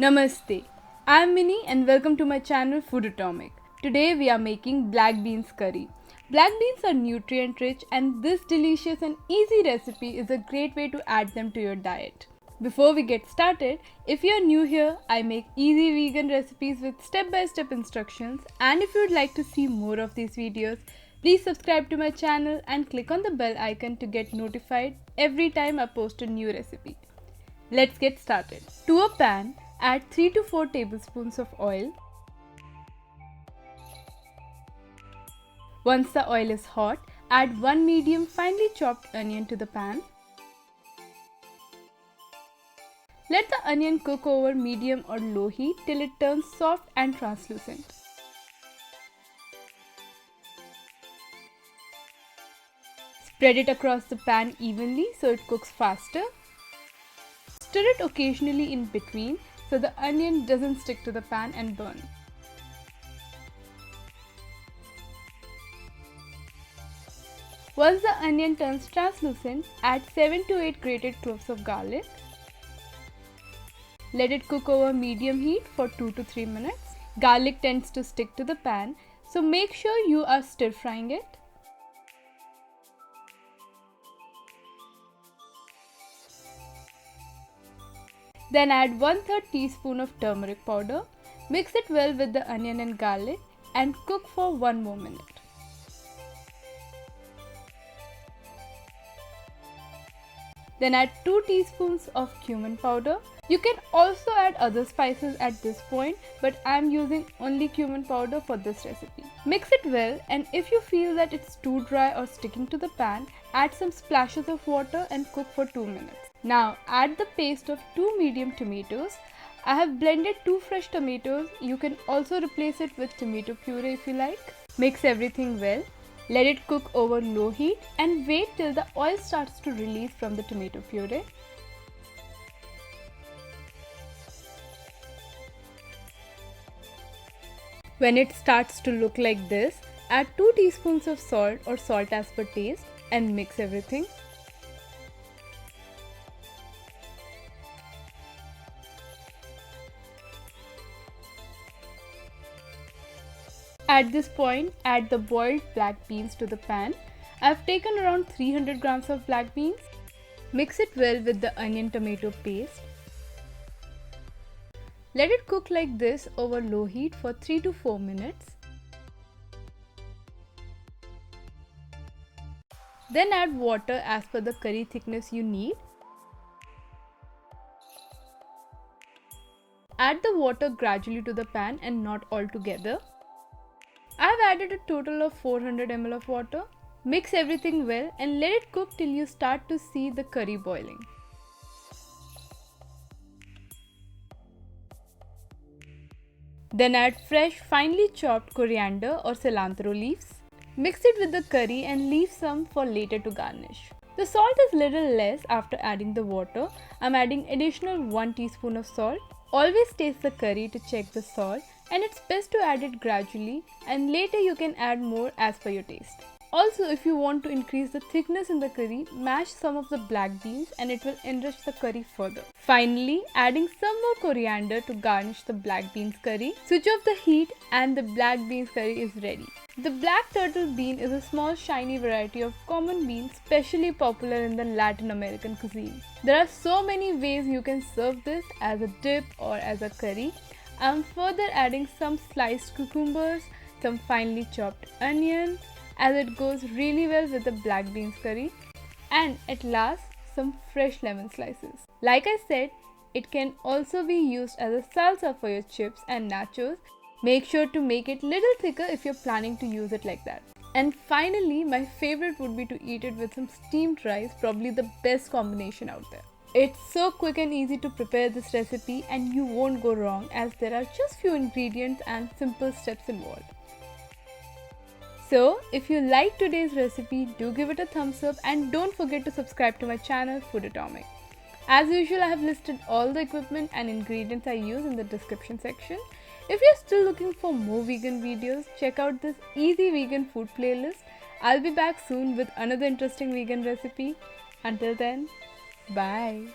Namaste. I am Minnie and welcome to my channel Foodotomic. Today we are making black beans curry. Black beans are nutrient rich and this delicious and easy recipe is a great way to add them to your diet. Before we get started, if you are new here, I make easy vegan recipes with step-by-step instructions, and if you would like to see more of these videos, please subscribe to my channel and click on the bell icon to get notified every time I post a new recipe. Let's get started. To a pan, add 3 to 4 tablespoons of oil. Once the oil is hot, add 1 medium finely chopped onion to the pan. Let the onion cook over medium or low heat till it turns soft and translucent. Spread it across the pan evenly so it cooks faster. Stir it occasionally in between so the onion doesn't stick to the pan and burn. Once the onion turns translucent, add 7 to 8 grated cloves of garlic. Let it cook over medium heat for 2 to 3 minutes. Garlic tends to stick to the pan, so make sure you are stir frying it. Then add 1/3 teaspoon of turmeric powder. Mix it well with the onion and garlic and cook for 1 more minute. Then add 2 teaspoons of cumin powder. You can also add other spices at this point, but I am using only cumin powder for this recipe. Mix it well, and if you feel that it's too dry or sticking to the pan, add some splashes of water and cook for 2 minutes. Now add the paste of 2 medium tomatoes. I have blended 2 fresh tomatoes. You can also replace it with tomato puree if you like. Mix everything well. Let it cook over low heat and wait till the oil starts to release from the tomato puree. When it starts to look like this, add 2 teaspoons of salt or salt as per taste and mix everything. At this point, add the boiled black beans to the pan. I have taken around 300 grams of black beans. Mix it well with the onion tomato paste. Let it cook like this over low heat for 3 to 4 minutes. Then add water as per the curry thickness you need. Add the water gradually to the pan and not all together. I have added a total of 400 ml of water. Mix everything well and let it cook till you start to see the curry boiling. Then add fresh finely chopped coriander or cilantro leaves. Mix it with the curry and leave some for later to garnish. The salt is little less after adding the water. I am adding additional 1 teaspoon of salt. Always taste the curry to check the salt, and it's best to add it gradually and later you can add more as per your taste. Also, if you want to increase the thickness in the curry, mash some of the black beans and it will enrich the curry further. Finally, adding some more coriander to garnish the black beans curry. Switch off the heat and the black beans curry is ready. The black turtle bean is a small shiny variety of common bean, especially popular in the Latin American cuisine. There are so many ways you can serve this as a dip or as a curry. I am further adding some sliced cucumbers, some finely chopped onion, as it goes really well with the black beans curry, and at last some fresh lemon slices. Like I said, it can also be used as a salsa for your chips and nachos. Make sure to make it little thicker if you're planning to use it like that. And finally, my favorite would be to eat it with some steamed rice, probably the best combination out there. It's so quick and easy to prepare this recipe and you won't go wrong as there are just few ingredients and simple steps involved. So, if you like today's recipe, do give it a thumbs up and don't forget to subscribe to my channel Foodotomic. As usual, I have listed all the equipment and ingredients I use in the description section. If you're still looking for more vegan videos, check out this easy vegan food playlist. I'll be back soon with another interesting vegan recipe. Until then, bye.